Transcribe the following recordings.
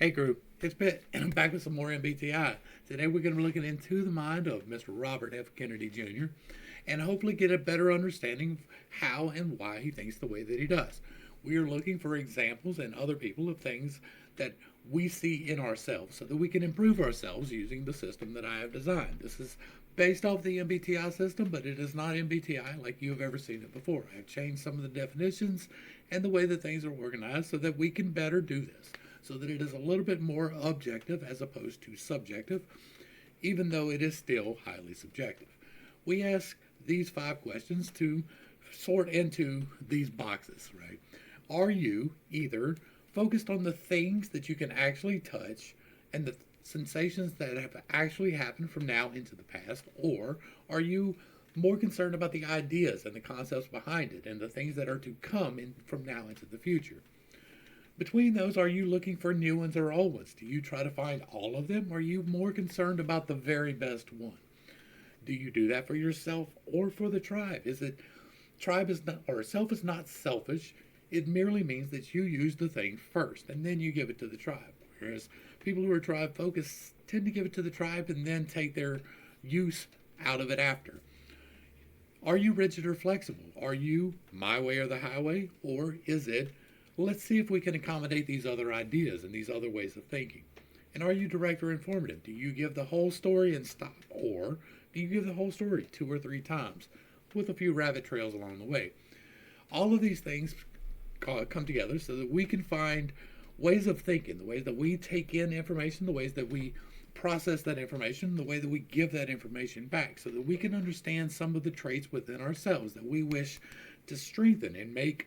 Hey group, it's Pitt, and I'm back with some more MBTI. Today we're going to be looking into the mind of Mr. Robert F. Kennedy Jr. and hopefully get a better understanding of how and why he thinks the way that he does. We are looking for examples in other people of things that we see in ourselves so that we can improve ourselves using the system that I have designed. This is based off the MBTI system, but it is not MBTI like you have ever seen it before. I've changed some of the definitions and the way that things are organized so that we can better do this, so that it is a little bit more objective as opposed to subjective, even though it is still highly subjective. We ask these 5 questions to sort into these boxes, right? Are you either focused on the things that you can actually touch and the sensations that have actually happened from now into the past, or are you more concerned about the ideas and the concepts behind it and the things that are to come in from now into the future? Between those, are you looking for new ones or old ones? Do you try to find all of them? Or are you more concerned about the very best one? Do you do that for yourself or for the tribe? Is it tribe is not, or self is not selfish? It merely means that you use the thing first and then you give it to the tribe. Whereas people who are tribe focused tend to give it to the tribe and then take their use out of it after. Are you rigid or flexible? Are you my way or the highway? Or is it, let's see if we can accommodate these other ideas and these other ways of thinking? And are you direct or informative? Do you give the whole story and stop? Or do you give the whole story 2 or 3 times with a few rabbit trails along the way? All of these things come together so that we can find ways of thinking, the ways that we take in information, the ways that we process that information, the way that we give that information back, so that we can understand some of the traits within ourselves that we wish to strengthen and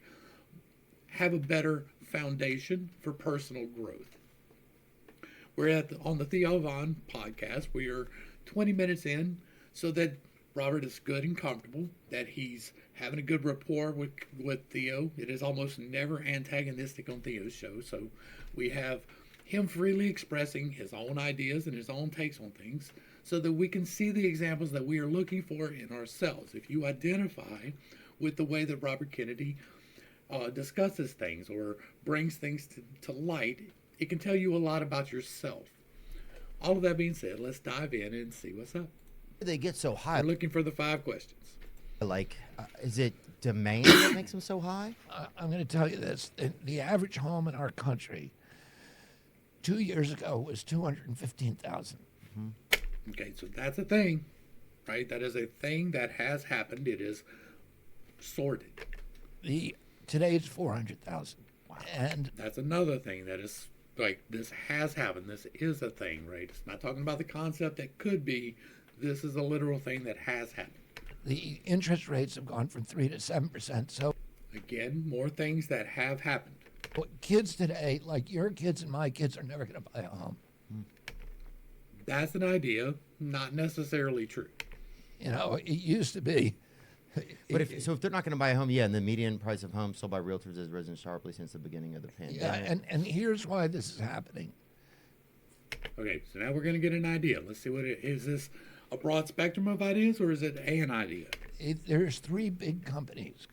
have a better foundation for personal growth. We're on the Theo Von podcast. We are 20 minutes in so that Robert is good and comfortable, that he's having a good rapport with Theo. It is almost never antagonistic on Theo's show, so we have him freely expressing his own ideas and his own takes on things so that we can see the examples that we are looking for in ourselves. If you identify with the way that Robert Kennedy discusses things or brings things to light, it can tell you a lot about yourself. All of that being said, let's dive in and see what's up. They get so high. We're looking for the 5 questions. Like, is it demand that makes them so high? I'm going to tell you this. The average home in our country 2 years ago was $215,000. Okay, so that's a thing, right? That is a thing that has happened. It is sorted. Today it's $400,000. Wow. And that's another thing that is like, this has happened. This is a thing, right? It's not talking about the concept that could be. This is a literal thing that has happened. The interest rates have gone from 3 to 7%. So again, more things that have happened. Kids today, like your kids and my kids, are never going to buy a home. That's an idea, not necessarily true. You know, it used to be. But if they're not going to buy a home, yeah, and the median price of homes sold by realtors has risen sharply since the beginning of the pandemic. Yeah, and here's why this is happening. Okay, so now we're going to get an idea. Let's see what it is. This a broad spectrum of ideas, or is it an idea? There's 3 big companies: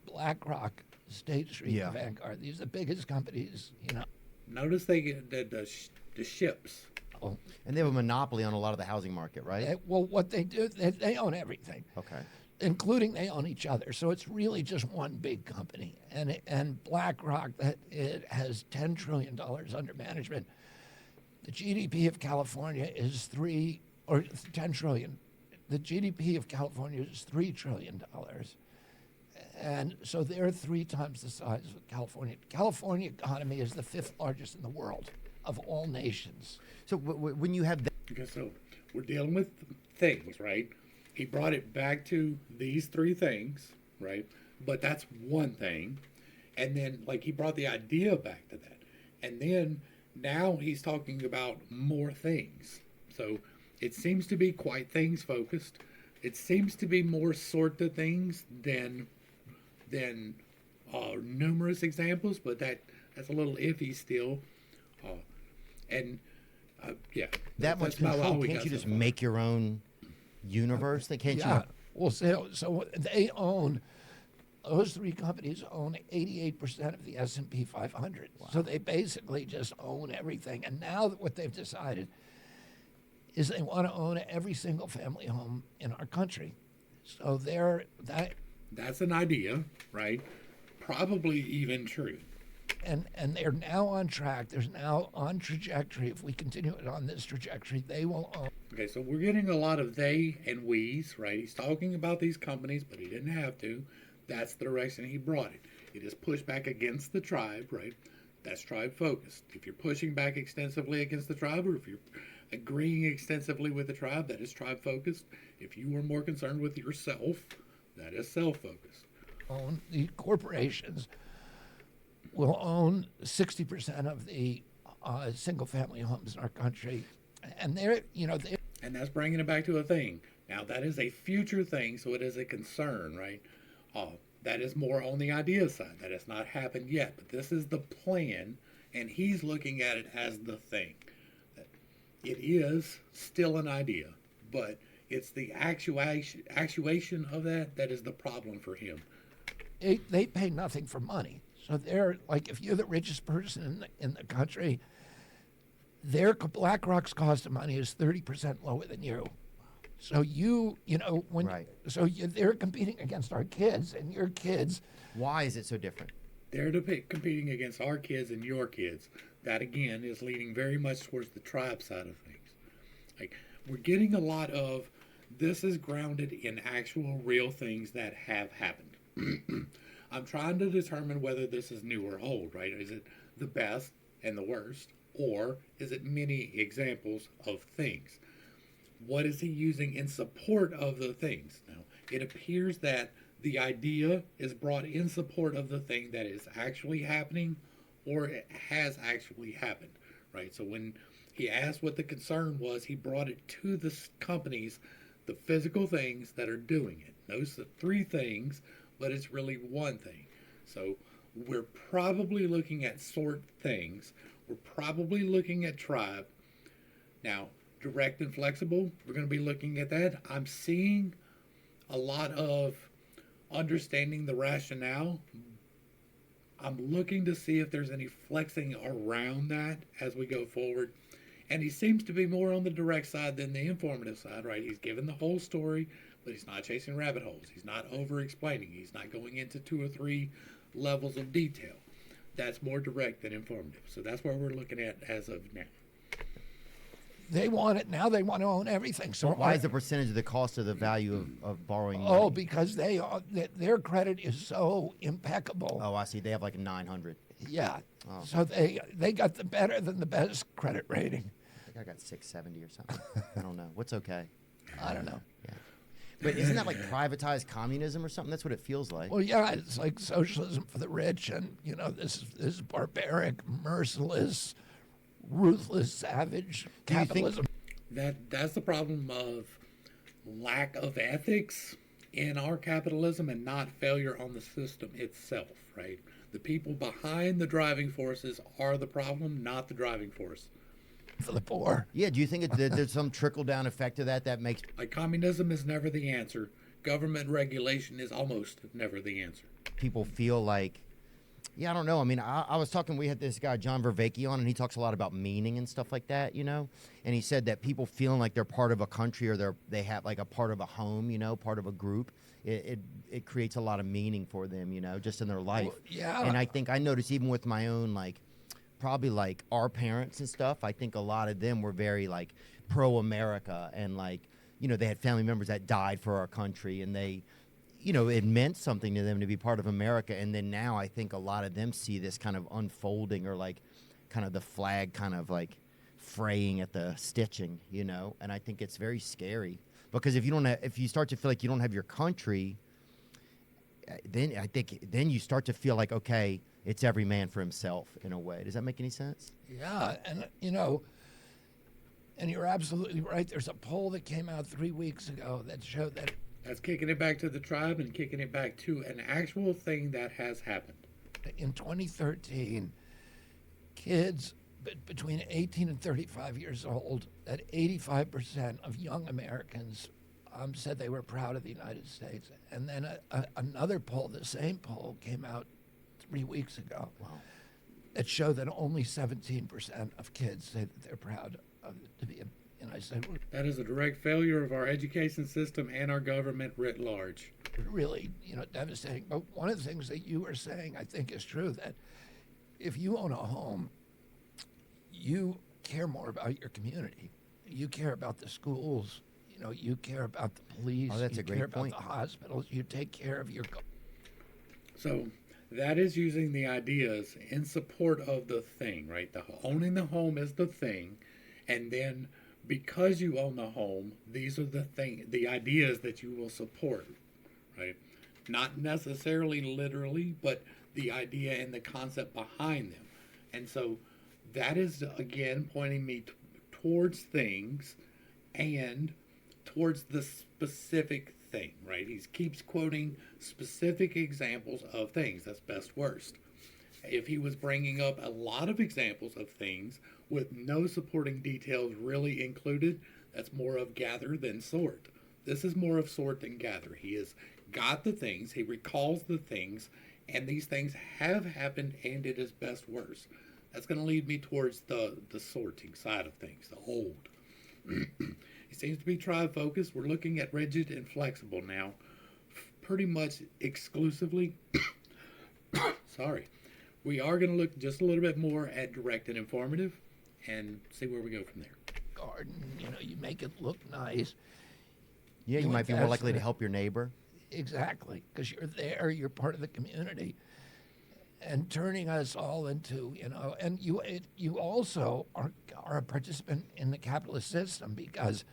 BlackRock, State Street, and Vanguard. These are the biggest companies. You know. Notice they get the ships. Oh. And they have a monopoly on a lot of the housing market, right? Well, what they do, they own everything. Okay. Including they own each other. So it's really just one big company. And BlackRock, it has $10 trillion under management. The GDP of California is 10 trillion. The GDP of California is $3 trillion. And so they're 3 times the size of California. California economy is the 5th largest in the world of all nations. So when you have that. Okay, so we're dealing with things, right? He brought it back to these 3 things, right? But that's one thing. And then, like, he brought the idea back to that. And then now he's talking about more things. So it seems to be quite things focused. It seems to be more sort of things than numerous examples, but that's a little iffy still. Yeah. That much control, can't you just make your own universe? Can't you? Well, so they own those three companies own 88% of the S&P 500. So they basically just own everything. And now what they've decided is they want to own every single family home in our country. So that's an idea, right? Probably even true. and they're now on track. There's now on trajectory. If we continue it on this trajectory, they will own. Okay, so we're getting a lot of they and we's, right? He's talking about these companies, but he didn't have to. That's the direction he brought it. It is pushed back against the tribe, right? That's tribe focused. If you're pushing back extensively against the tribe, or if you're agreeing extensively with the tribe, that is tribe focused. If you are more concerned with yourself, that is self focused. Own the corporations will own 60% of the single-family homes in our country, and And that's bringing it back to a thing. Now, that is a future thing, so it is a concern, right? That is more on the idea side. That has not happened yet, but this is the plan, and he's looking at it as the thing. It is still an idea, but it's the actuation of that is the problem for him. they pay nothing for money. So they're like, if you're the richest person in the country, their BlackRock's cost of money is 30% lower than you. So they're competing against our kids, and your kids. Why is it so different? They're competing against our kids and your kids. That again is leaning very much towards the tribe side of things. Like, we're getting a lot of this is grounded in actual real things that have happened. I'm trying to determine whether this is new or old, right? Is it the best and the worst, or is it many examples of things? What is he using in support of the things? Now, it appears that the idea is brought in support of the thing that is actually happening, or it has actually happened, right? So when he asked what the concern was, he brought it to the companies, the physical things that are doing it. Those are three things, but it's really one thing. So we're probably looking at sort things. We're probably looking at tribe. Now, direct and flexible, we're going to be looking at that. I'm seeing a lot of understanding the rationale. I'm looking to see if there's any flexing around that as we go forward. And he seems to be more on the direct side than the informative side, right? He's given the whole story, but he's not chasing rabbit holes. He's not over-explaining. He's not going into 2 or 3 levels of detail. That's more direct than informative. So that's where we're looking at as of now. They want it now. They want to own everything. So Why is the percentage of the cost of the value of borrowing Oh, money? because their credit is so impeccable. Oh, I see. They have like a 900. Yeah. Oh. So they got the better than the best credit rating. I think I got 670 or something. I don't know. What's okay? I don't know. Yeah. But isn't that like privatized communism or something? That's what it feels like. Well, yeah, it's like socialism for the rich, and this is barbaric, merciless, ruthless, savage capitalism. That's the problem of lack of ethics in our capitalism and not failure on the system itself, right? The people behind the driving forces are the problem, not the driving force. For the poor. Yeah, do you think there's some trickle-down effect to that makes... Like, communism is never the answer. Government regulation is almost never the answer. people feel like... Yeah, I don't know. I mean, I was talking, we had this guy, John Vervaeke, on, and he talks a lot about meaning and stuff like that, you know? And he said that people feeling like they're part of a country or they have like a part of a home, you know, part of a group, it creates a lot of meaning for them, you know, just in their life. Well, yeah. And I think I noticed even with my own, like, probably like our parents and stuff, I think a lot of them were very like pro-America and like, you know, they had family members that died for our country and they, you know, it meant something to them to be part of America. And then now I think a lot of them see this kind of unfolding or like kind of the flag kind of like fraying at the stitching, you know? And I think it's very scary because if you start to feel like you don't have your country, then I think then you start to feel like, okay, it's every man for himself in a way. Does that make any sense? Yeah, and you know, and you're absolutely right. There's a poll that came out 3 weeks ago that showed that That's kicking it back to the tribe and kicking it back to an actual thing that has happened. in 2013, kids between 18 and 35 years old, that 85% of young Americans said they were proud of the United States. And then another poll, the same poll, came out 3 weeks ago. Wow. It showed that only 17% of kids say that they're proud to be in the United States. That is a direct failure of our education system and our government writ large. Really, devastating. But one of the things that you were saying, I think, is true, that if you own a home, you care more about your community. You care about the schools. You care about the police. Oh, that's you a great care point. about the hospitals. You take care of your. So that is using the ideas in support of the thing, right? Owning the home is the thing, and then because you own the home, these are the ideas that you will support, right? Not necessarily literally, but the idea and the concept behind them. And so that is, again, pointing me towards things and towards the specific thing, right? He keeps quoting specific examples of things. That's best worst. If he was bringing up a lot of examples of things with no supporting details really included, that's more of gather than sort. This is more of sort than gather. He has got the things, he recalls the things, and these things have happened, and it is best worst. That's going to lead me towards the sorting side of things, the old. It seems to be tribe-focused. We're looking at rigid and flexible now, pretty much exclusively. Sorry. We are going to look just a little bit more at direct and informative and see where we go from there. Garden, you make it look nice. Yeah, you might be more likely to help your neighbor. Exactly, because you're there, you're part of the community. And turning us all into, and you also are a participant in the capitalist system, because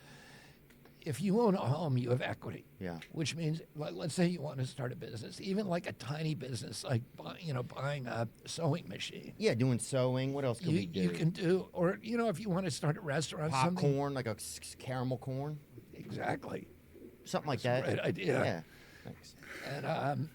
if you own a home, you have equity. Yeah. Which means, let's say you want to start a business, even like a tiny business, like buying a sewing machine. Yeah, doing sewing. What else can we do? You can do, or if you want to start a restaurant, Popcorn, like a caramel corn. Exactly. Something like That's that. a great idea. Yeah. Thanks. And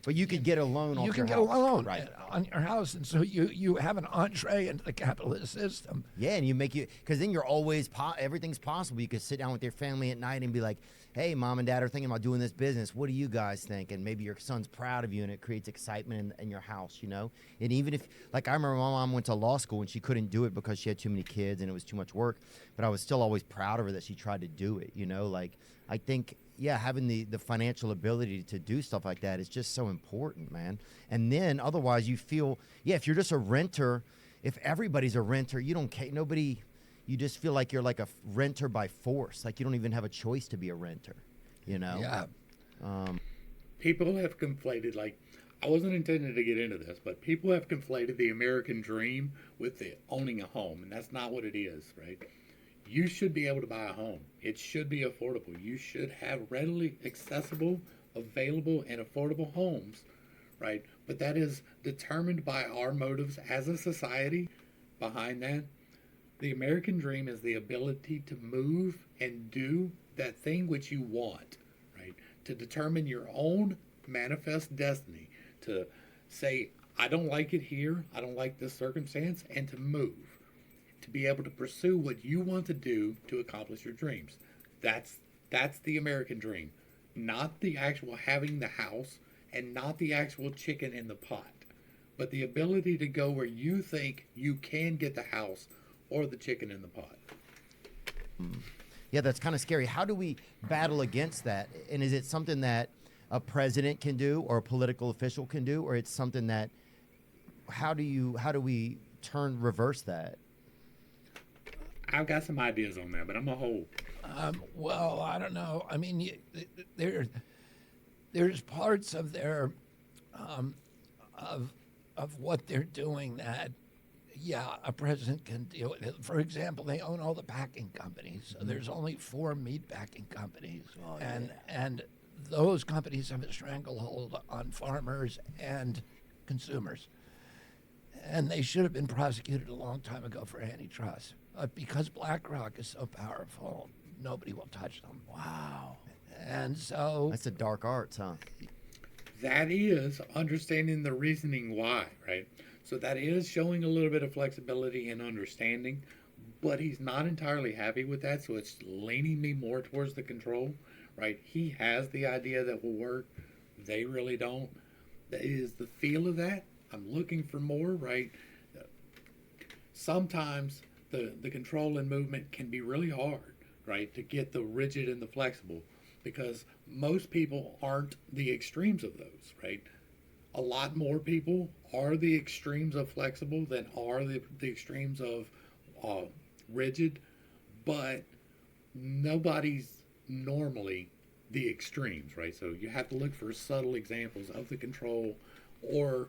But you could get a loan off you your can get house. a loan Right. on your house, and so you have an entree into the capitalist system. Yeah, and because then you're always, everything's possible. You could sit down with your family at night and be like, hey, mom and dad are thinking about doing this business. What do you guys think? And maybe your son's proud of you, and it creates excitement in your house, And even if, like, I remember my mom went to law school and she couldn't do it because she had too many kids and it was too much work, but I was still always proud of her that she tried to do it, Like, I think, yeah, having the financial ability to do stuff like that is just so important, man. And then otherwise you feel, if you're just a renter, if everybody's a renter, you don't care, you just feel like you're like a renter by force. Like you don't even have a choice to be a renter, Yeah. People have conflated, like, I wasn't intending to get into this, but people have conflated the American dream with the owning a home, and that's not what it is, right? You should be able to buy a home. It should be affordable. You should have readily accessible, available, and affordable homes, right? But that is determined by our motives as a society behind that. The American dream is the ability to move and do that thing which you want, right? To determine your own manifest destiny, to say, I don't like it here, I don't like this circumstance, and to move. To be able to pursue what you want to do to accomplish your dreams. That's the American dream. Not the actual having the house and not the actual chicken in the pot, but the ability to go where you think you can get the house or the chicken in the pot. Yeah, that's kind of scary. How do we battle against that? And is it something that a president can do or a political official can do, or it's something that how do we reverse that? I've got some ideas on that, but I'm going to hold. Well, I don't know. I mean, there's parts of their of what they're doing that, a president can deal with it. For example, they own all the packing companies. So there's only 4 meat packing companies, and those companies have a stranglehold on farmers and consumers. And they should have been prosecuted a long time ago for antitrust. Because BlackRock is so powerful, nobody will touch them. Wow. And so That's a dark arts, huh? That is understanding the reasoning why, right? So that is showing a little bit of flexibility and understanding, but he's not entirely happy with that, so it's leaning me more towards the control right? He has the idea that will work. They really don't. That is the feel of that. I'm looking for more, right? Sometimes the control and movement can be really hard, right? To get the rigid and the flexible, because most people aren't the extremes of those, right? A lot more people are the extremes of flexible than are the extremes of rigid, but nobody's normally the extremes, right? So you have to look for subtle examples of the control or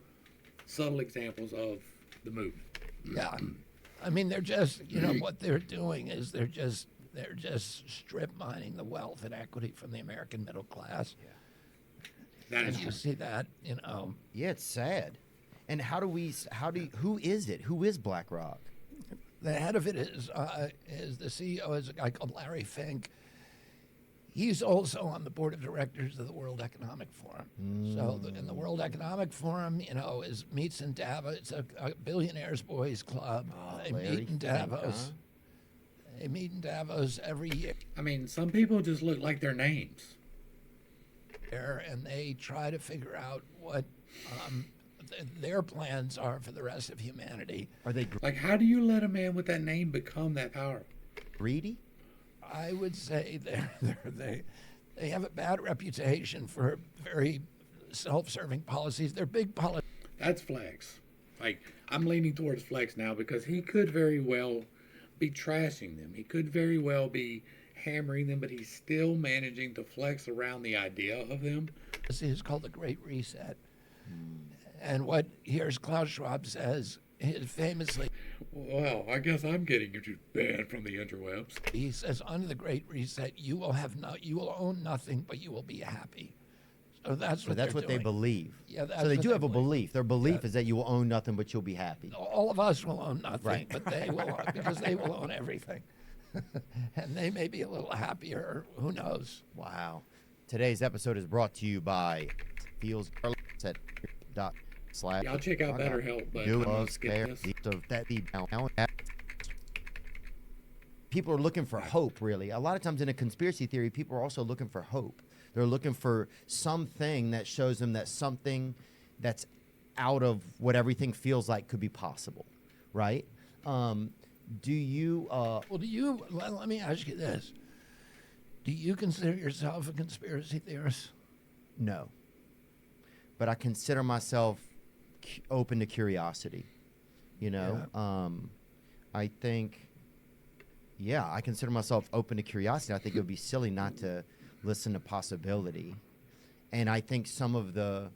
subtle examples of the movement. Yeah. I mean, they're just, what they're doing is they're just strip mining the wealth and equity from the American middle class. That is And you see that, Yeah, it's sad. And who is it? Who is BlackRock? the head of it is the CEO is a guy called Larry Fink. He's also on the board of directors of the World Economic Forum. So in the World Economic Forum, is meets in Davos. It's a billionaires boys club. They Larry meet in Fink, Davos. huh? They meet in Davos every year, I mean, some people just look like their names. and they try to figure out what their plans are for the rest of humanity. Are they Like, how do you let a man with that name become that powerful? greedy? I would say they have a bad reputation for very self-serving policies. They're big politics. That's Flex. Like, I'm leaning towards Flex now because he could very well be trashing them. He could very well be hammering them, but he's still managing to flex around the idea of them. This is called the Great Reset. And what here's Klaus Schwab says is famously, Well, I guess I'm getting you banned from the interwebs. he says, under the Great Reset, you will own nothing, but you will be happy. So that's So what that's they're what they doing. believe. Yeah, that's so they what do they have a believe. belief. Their belief is that you will own nothing, but you'll be happy. All of us will own nothing, Right. but they will, because they will own everything. And they may be a little happier. Who knows? Wow. Today's episode is brought to you by Feels at dot slash. Y'all check out BetterHelp, but Do I'm gonna love skip spare this. of that the people are looking for hope, really. A lot of times in a conspiracy theory, people are also looking for hope. They're looking for something that shows them that something that's out of what everything feels like could be possible, right? Do you Well, let me ask you this. Do you consider yourself a conspiracy theorist? No. But I consider myself open to curiosity. I think, I consider myself open to curiosity. I think it would be silly not to listen to possibility. And I think sometimes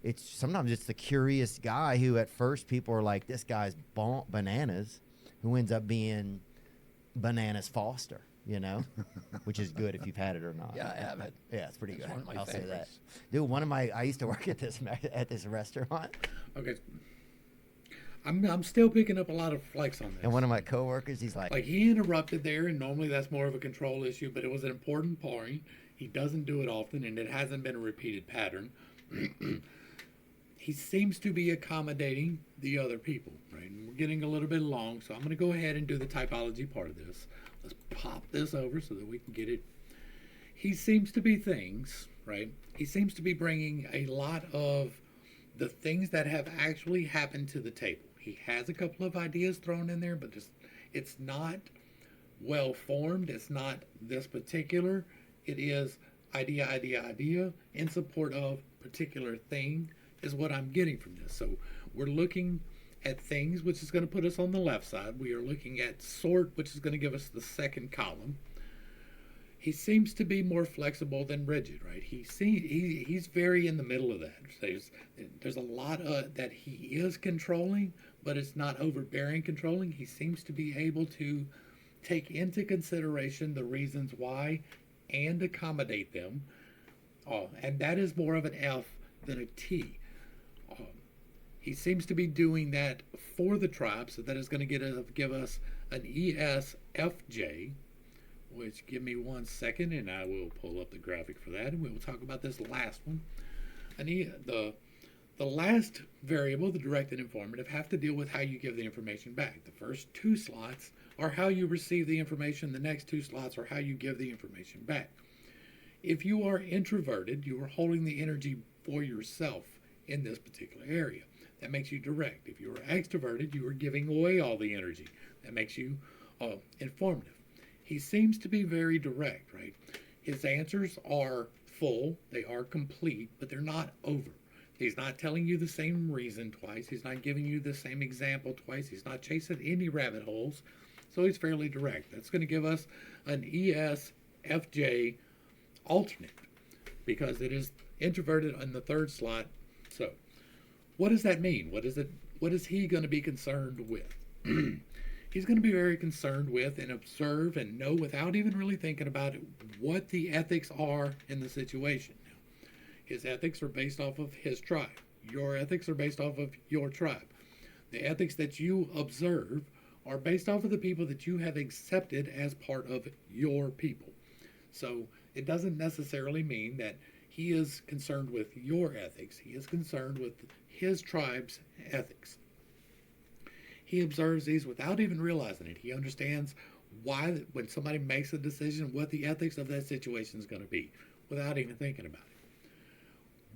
it's the curious guy who at first people are like, this guy's bananas, who ends up being Bananas Foster. Which is good if you've had it or not. Yeah, I have it. Yeah, it's pretty It's good. one of my I'll say that. favorites. Dude, I used to work at this restaurant, Okay. I'm still picking up a lot of flex on this. and one of my coworkers, he's like, Like, he interrupted there, and normally that's more of a control issue, but it was an important point. He doesn't do it often, and it hasn't been a repeated pattern. He seems to be accommodating the other people, right? And we're getting a little bit long, so I'm going to go ahead and do the typology part of this. Let's pop this over so that we can get it. He seems to be things, right? He seems to be bringing a lot of the things that have actually happened to the table. He has a couple of ideas thrown in there, but it's not well formed. It's not this particular. It is idea in support of particular thing is what I'm getting from this. So we're looking at things, which is going to put us on the left side. We are looking at sort, which is going to give us the second column. He seems to be more flexible than rigid, right? He's very in the middle of that. There's a lot that he is controlling, but it's not overbearing controlling. He seems to be able to take into consideration the reasons why and accommodate them. And that is more of an F than a T. He seems to be doing that for the tribe, so that is going to give us an ESFJ, which give me 1 second and I will pull up the graphic for that, and we will talk about this last one. The last variable, the direct and informative, have to deal with how you give the information back. The first 2 slots are how you receive the information. The next 2 slots are how you give the information back. If you are introverted, you are holding the energy for yourself in this particular area. That makes you direct. If you are extroverted, you are giving away all the energy. That makes you informative. He seems to be very direct, right? His answers are full, they are complete, but they're not over. He's not telling you the same reason twice. He's not giving you the same example twice. He's not chasing any rabbit holes. So he's fairly direct. That's going to give us an ESFJ alternate because it is introverted in the third slot. So what does that mean? What is he going to be concerned with? He's going to be very concerned with and observe and know without even really thinking about it what the ethics are in the situation. Now, his ethics are based off of his tribe. Your ethics are based off of your tribe. The ethics that you observe are based off of the people that you have accepted as part of your people. So it doesn't necessarily mean that he is concerned with your ethics. He is concerned with his tribe's ethics. He observes these without even realizing it. He understands why, when somebody makes a decision, what the ethics of that situation is going to be without even thinking about it.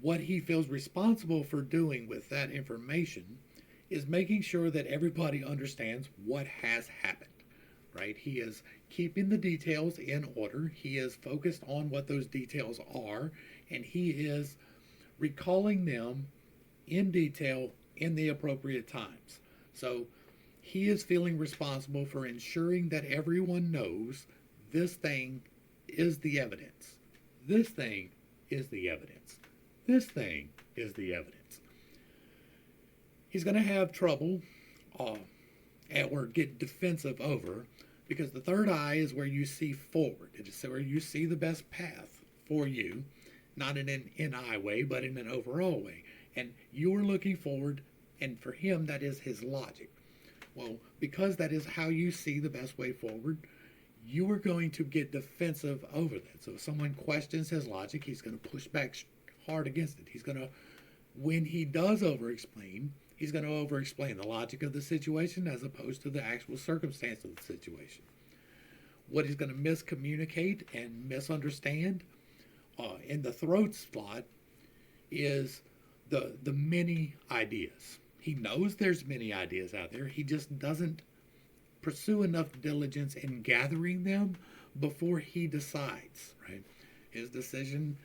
What he feels responsible for doing with that information is making sure that everybody understands what has happened, right? He is keeping the details in order. He is focused on what those details are, and he is recalling them in detail in the appropriate times. So he is feeling responsible for ensuring that everyone knows this thing is the evidence. This thing is the evidence. This thing is the evidence. He's going to have trouble or get defensive over because the third eye is where you see forward. It is where you see the best path for you, not in an I way, but in an overall way. And you're looking forward, and for him, that is his logic. Well, because that is how you see the best way forward, you are going to get defensive over that. So if someone questions his logic, he's going to push back hard against it. He's going to, when he does over-explain, he's going to over-explain the logic of the situation as opposed to the actual circumstance of the situation. What he's going to miscommunicate and misunderstand in the throat slot is the many ideas. He knows there's many ideas out there. He just doesn't pursue enough diligence in gathering them before he decides, right? His decision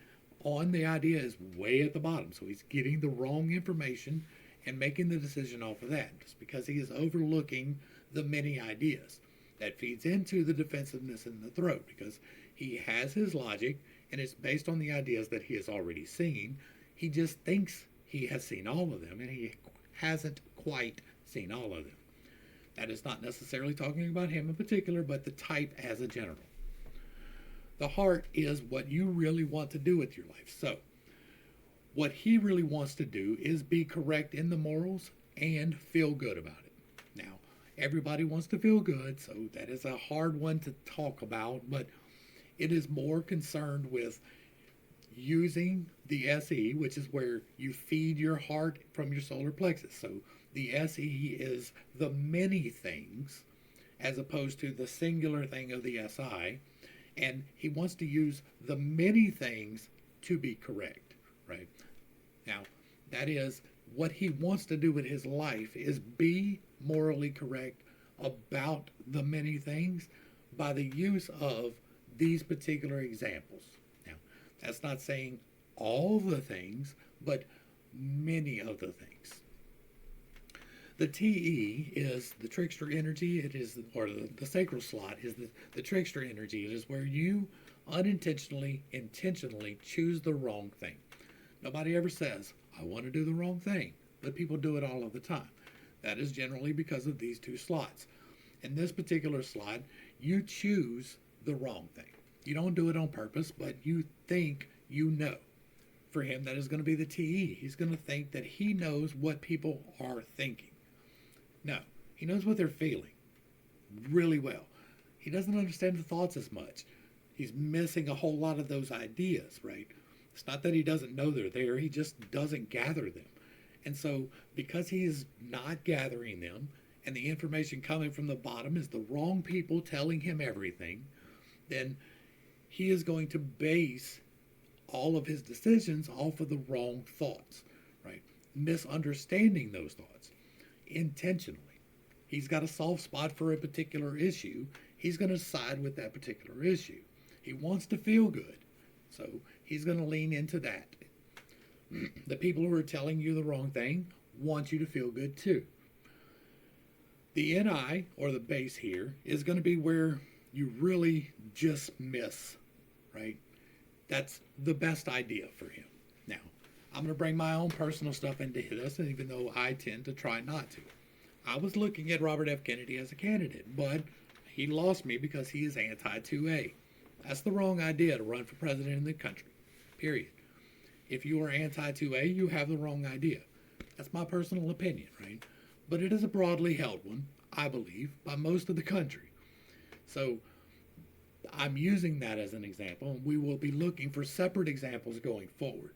on the idea is way at the bottom. So he's getting the wrong information and making the decision off of that just because he is overlooking the many ideas. That feeds into the defensiveness in the throat because he has his logic and it's based on the ideas that he has already seen. He just thinks he has seen all of them and he hasn't quite seen all of them. That is not necessarily talking about him in particular, but the type as a general. The heart is what you really want to do with your life. So what he really wants to do is be correct in the morals and feel good about it. Now, everybody wants to feel good, so that is a hard one to talk about, but it is more concerned with using the SE, which is where you feed your heart from your solar plexus. So the SE is the many things as opposed to the singular thing of the SI. And he wants to use the many things to be correct, right? Now, that is what he wants to do with his life is be morally correct about the many things by the use of these particular examples. Now, that's not saying all the things, but many of the things. The TE is the trickster energy. It is, or the sacral slot is the trickster energy. It is where you unintentionally, intentionally choose the wrong thing. Nobody ever says, I want to do the wrong thing, but people do it all of the time. That is generally because of these two slots. In this particular slot, you choose the wrong thing. You don't do it on purpose, but you think you know. For him, that is going to be the TE. He's going to think that he knows what people are thinking. No, he knows what they're feeling really well. He doesn't understand the thoughts as much. He's missing a whole lot of those ideas, right? It's not that he doesn't know they're there, he just doesn't gather them. And so, because he is not gathering them, and the information coming from the bottom is the wrong people telling him everything, then he is going to base all of his decisions off of the wrong thoughts, right? Misunderstanding those thoughts intentionally. He's got a soft spot for a particular issue. He's going to side with that particular issue. He wants to feel good, so he's going to lean into that. The people who are telling you the wrong thing want you to feel good too. The NI, or the base here, is going to be where you really just miss, right? That's the best idea for him. Now, I'm going to bring my own personal stuff into this, even though I tend to try not to. I was looking at Robert F. Kennedy as a candidate, but he lost me because he is anti-2A. That's the wrong idea to run for president in the country, period. If you are anti-2A, you have the wrong idea. That's my personal opinion, right? But it is a broadly held one, I believe, by most of the country. So I'm using that as an example, and we will be looking for separate examples going forward.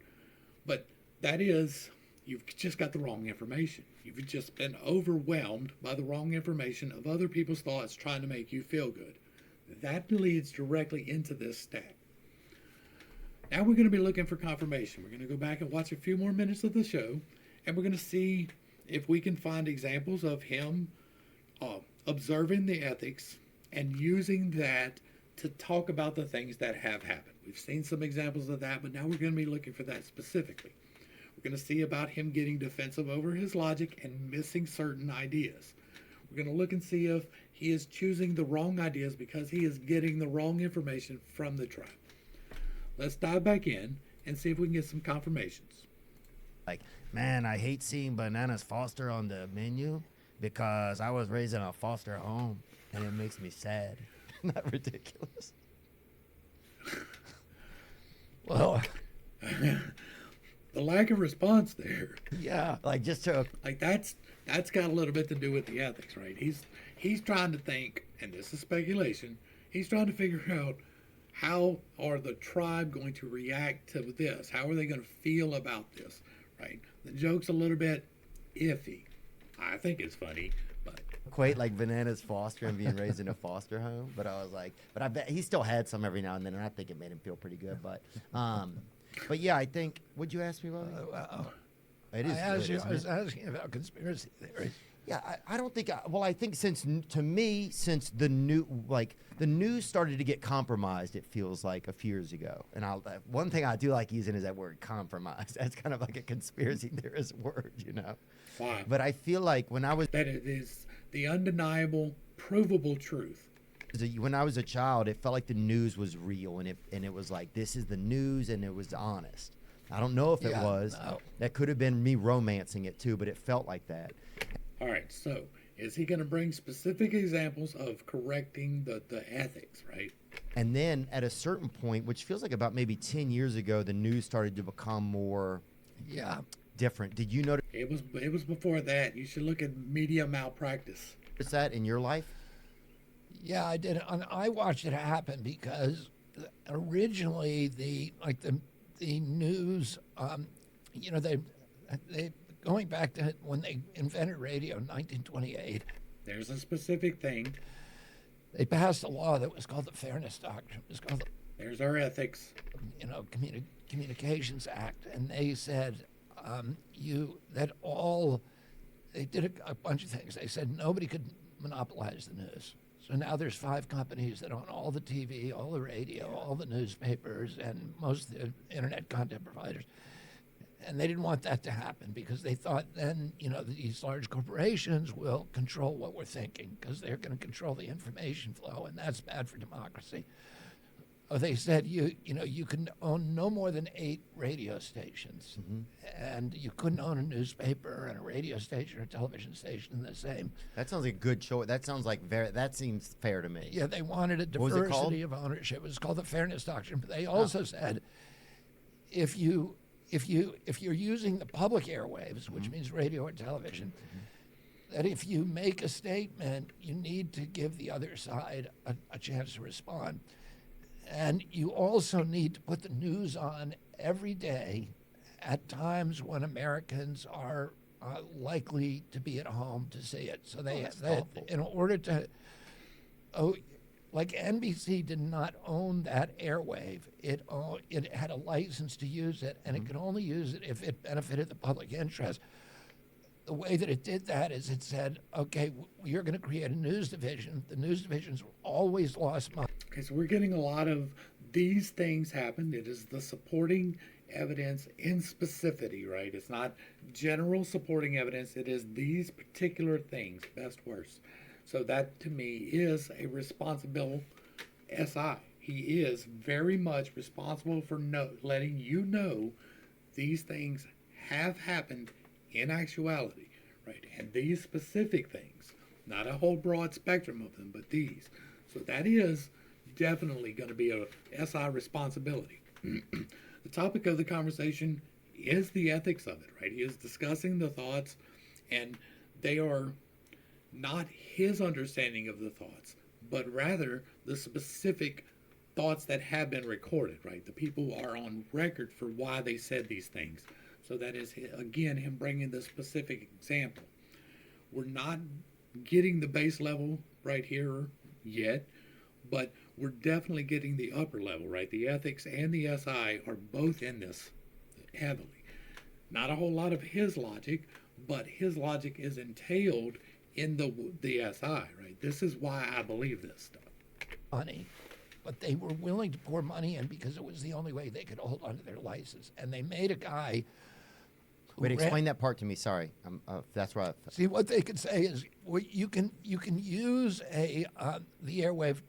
But that is, you've just got the wrong information. You've just been overwhelmed by the wrong information of other people's thoughts trying to make you feel good. That leads directly into this stack. Now we're going to be looking for confirmation. We're going to go back and watch a few more minutes of the show, and we're going to see if we can find examples of him observing the ethics and using that to talk about the things that have happened. We've seen some examples of that, but now we're going to be looking for that specifically. We're going to see about him getting defensive over his logic and missing certain ideas. We're going to look and see if he is choosing the wrong ideas because he is getting the wrong information from the tribe. Let's dive back in and see if we can get some confirmations. Like, man, I hate seeing Bananas Foster on the menu because I was raised in a foster home and it makes me sad. Not ridiculous. Well, The lack of response there, yeah. Like, just to like that's got a little bit to do with the ethics, right? He's trying to think, and this is speculation, he's trying to figure out how are the tribe going to react to this? How are they going to feel about this, right? The joke's a little bit iffy. I think it's funny, but equate like Bananas Foster and being raised in a foster home, but I was like, but I bet he still had some every now and then, and I think it made him feel pretty good. But yeah, I think. Would you ask me about it? It is. I was asking about conspiracy theories. Yeah, I don't think. I think since the news started to get compromised, it feels like a few years ago. And one thing I do like using is that word compromised. That's kind of like a conspiracy theorist word, you know. why? But I feel like when I was That it is the undeniable, provable truth. when I was a child, it felt like the news was real, and it was like, this is the news, and it was honest. I don't know if it Yeah, was. no. That could have been me romancing it too, but it felt like that. All right, so is he going to bring specific examples of correcting the ethics, right? And then at a certain point, which feels like about maybe 10 years ago, the news started to become more Yeah. different. Did you notice It was before that. You should look at media malpractice. that in your life? Yeah, I did. And I watched it happen because originally the news, they going back to when they invented radio in 1928, There's a specific thing. they passed a law that was called the Fairness Doctrine. It was called There's our ethics. the Communications Act, and they said they did a bunch of things. They said nobody could monopolize the news. So now there's 5 companies that own all the TV, all the radio, all the newspapers, and most of the internet content providers. And they didn't want that to happen because they thought then, these large corporations will control what we're thinking because they're going to control the information flow, and that's bad for democracy. They said you can own no more than 8 radio stations, and you couldn't own a newspaper and a radio station or a television station the same. That sounds like a good choice. That sounds like that seems fair to me. Yeah, they wanted a What was it called? diversity of ownership. It was called the Fairness Doctrine. But they also said if you're using the public airwaves, which means radio or television, that if you make a statement, you need to give the other side a chance to respond. And you also need to put the news on every day at times when Americans are likely to be at home to see it. So they that's thoughtful. in order to, like NBC did not own that airwave. It had a license to use it, and it could only use it if it benefited the public interest. The way that it did that is it said, okay, you're going to create a news division. The news divisions always lost money. Okay, so we're getting a lot of these things happen. It is the supporting evidence in specificity, right? It's not general supporting evidence. It is these particular things, best, worst. So that to me is a responsible SI. He is very much responsible for letting you know these things have happened in actuality, right? And these specific things, not a whole broad spectrum of them, but these. So that is definitely going to be a SI responsibility. The topic of the conversation is the ethics of it, right? He is discussing the thoughts, and they are not his understanding of the thoughts, but rather the specific thoughts that have been recorded, right? The people are on record for why they said these things. So that is, again, him bringing the specific example. We're not getting the base level right here yet, but we're definitely getting the upper level, right? The ethics and the SI are both in this heavily. Not a whole lot of his logic, but his logic is entailed in the SI, right? This is why I believe this stuff. Money, but they were willing to pour money in because it was the only way they could hold onto their license. And they made a guy. Wait, explain that part to me. Sorry, that's right. See, what they could say is, well, you can use the airwave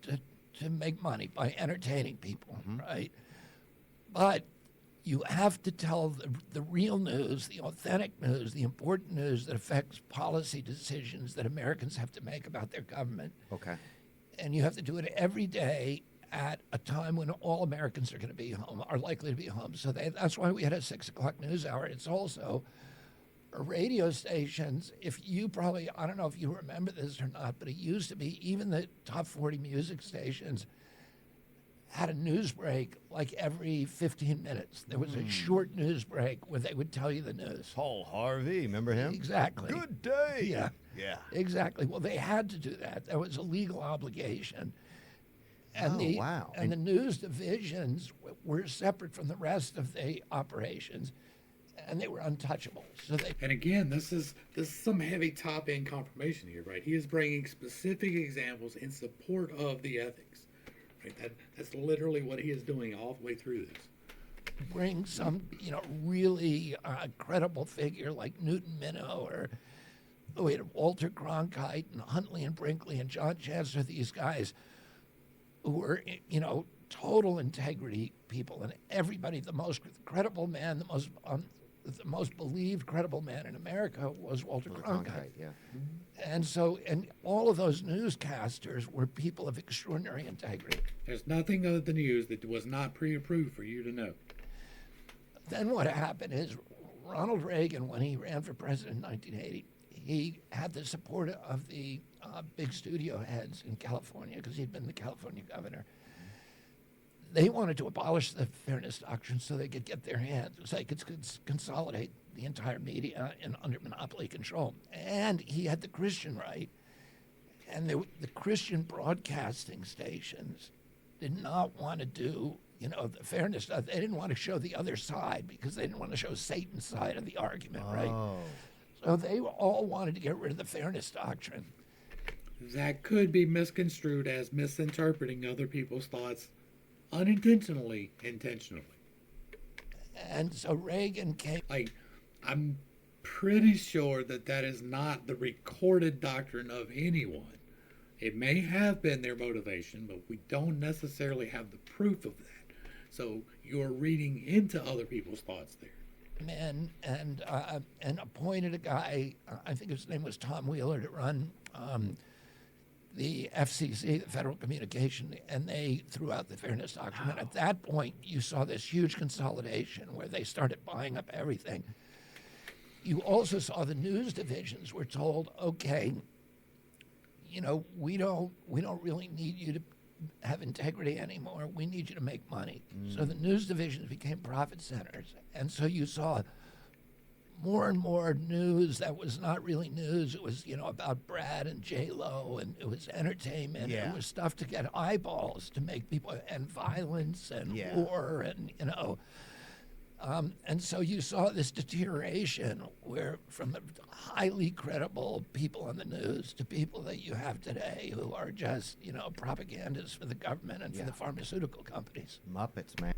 to make money by entertaining people, right? But you have to tell the real news, the authentic news, the important news that affects policy decisions that Americans have to make about their government. Okay. And you have to do it every day at a time when all Americans are going to be home, are likely to be home. So that's why we had a 6 o'clock news hour. It's also radio stations. If you probably, I don't know if you remember this or not, but it used to be even the top 40 music stations had a news break like every 15 minutes. There was a short news break where they would tell you the news. Paul Harvey, remember him? Exactly. Good day. Yeah. Yeah. Exactly. Well, they had to do that. That was a legal obligation. And wow. And the news divisions were separate from the rest of the operations, and they were untouchable. So they. And again, this is some heavy top end confirmation here, right? He is bringing specific examples in support of the ethics, right? That's literally what he is doing all the way through this. Bring some, really credible figure like Newton Minow or we had Walter Cronkite and Huntley and Brinkley and John Chancellor, these guys who were, total integrity people, and everybody, the most credible man, the most believed credible man in America was Walter Cronkite. Yeah. And so, and all of those newscasters were people of extraordinary integrity. There's nothing of the news that was not pre-approved for you to know. Then what happened is Ronald Reagan, when he ran for president in 1980, he had the support of the big studio heads in California because he'd been the California governor. They wanted to abolish the fairness doctrine so they could get their hands, so they could consolidate the entire media under monopoly control. And he had the Christian right, and the Christian broadcasting stations did not want to do, the fairness stuff. They didn't want to show the other side because they didn't want to show Satan's side of the argument, right? So they all wanted to get rid of the fairness doctrine. That could be misconstrued as misinterpreting other people's thoughts unintentionally, intentionally. And so Reagan came. I'm pretty sure that is not the recorded doctrine of anyone. It may have been their motivation, but we don't necessarily have the proof of that. So you're reading into other people's thoughts there. And appointed a guy, I think his name was Tom Wheeler, to run the FCC, the Federal Communication, and they threw out the fairness doctrine. And at that point, you saw this huge consolidation where they started buying up everything. You also saw the news divisions were told, okay, we don't really need you to have integrity anymore. We need you to make money. So the news divisions became profit centers. And so you saw more and more news that was not really news. It was, about Brad and J-Lo, and it was entertainment. Yeah. It was stuff to get eyeballs, to make people, and violence and Yeah. war, and, and so you saw this deterioration where from the highly credible people on the news to people that you have today who are just, propagandists for the government and for the pharmaceutical companies. Muppets, man.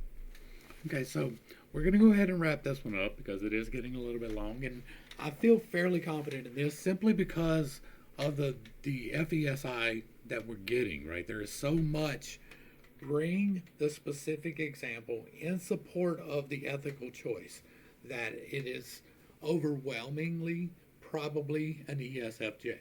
Okay, so we're going to go ahead and wrap this one up because it is getting a little bit long, and I feel fairly confident in this simply because of the FESI that we're getting, right? There is so much. Bring the specific example in support of the ethical choice that it is overwhelmingly probably an ESFJ.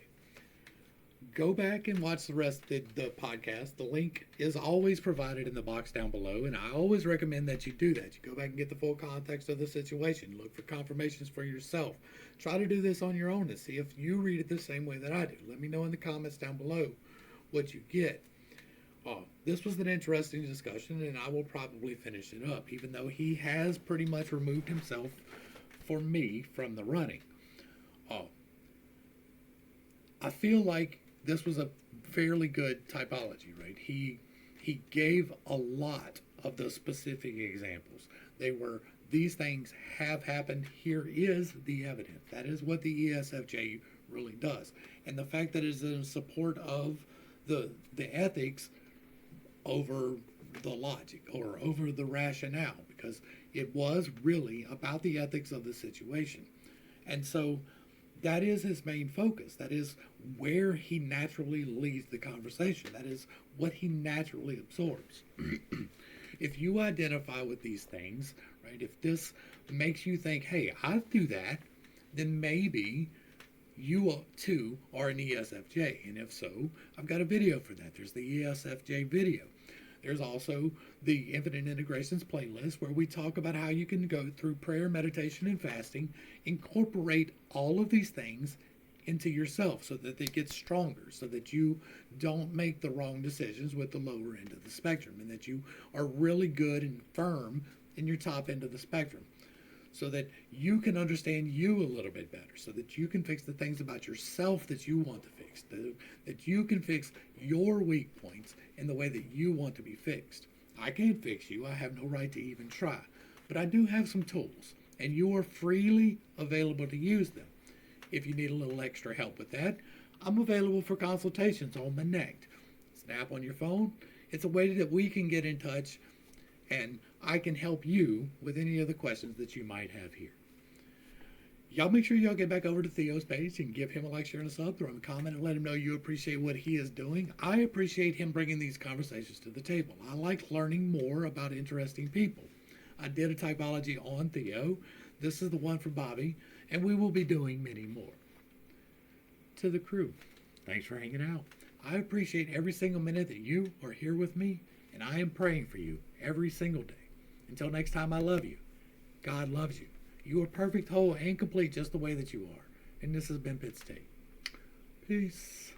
Go back and watch the rest of the podcast. The link is always provided in the box down below, and I always recommend that you do that. You go back and get the full context of the situation. Look for confirmations for yourself. Try to do this on your own and see if you read it the same way that I do. Let me know in the comments down below what you get. This was an interesting discussion, and I will probably finish it up, even though he has pretty much removed himself, for me, from the running. I feel like this was a fairly good typology, right? He gave a lot of the specific examples. They were, these things have happened, here is the evidence. That is what the ESFJ really does. And the fact that it is in support of the ethics over the logic or over the rationale, because it was really about the ethics of the situation. And so that is his main focus. That is where he naturally leads the conversation. That is what he naturally absorbs. If you identify with these things, right, if this makes you think, hey, I do that, then maybe you too are an ESFJ. And if so, I've got a video for that. There's the ESFJ video. There's also the Infinite Integrations playlist where we talk about how you can go through prayer, meditation, and fasting, incorporate all of these things into yourself so that they get stronger, so that you don't make the wrong decisions with the lower end of the spectrum, and that you are really good and firm in your top end of the spectrum, so that you can understand you a little bit better, so that you can fix the things about yourself that you want to fix, that you can fix your weak points in the way that you want to be fixed. I can't fix you. I have no right to even try. But I do have some tools, and you are freely available to use them. If you need a little extra help with that, I'm available for consultations on Minnect. It's an app on your phone. It's a way that we can get in touch, and I can help you with any of the questions that you might have here. Y'all make sure y'all get back over to Theo's page and give him a like, share, and a sub. Throw him a comment and let him know you appreciate what he is doing. I appreciate him bringing these conversations to the table. I like learning more about interesting people. I did a typology on Theo. This is the one for Bobby, and we will be doing many more. To the crew, thanks for hanging out. I appreciate every single minute that you are here with me, and I am praying for you every single day. Until next time, I love you. God loves you. You are perfect, whole, and complete just the way that you are. And this has been Pitt's Take. Peace.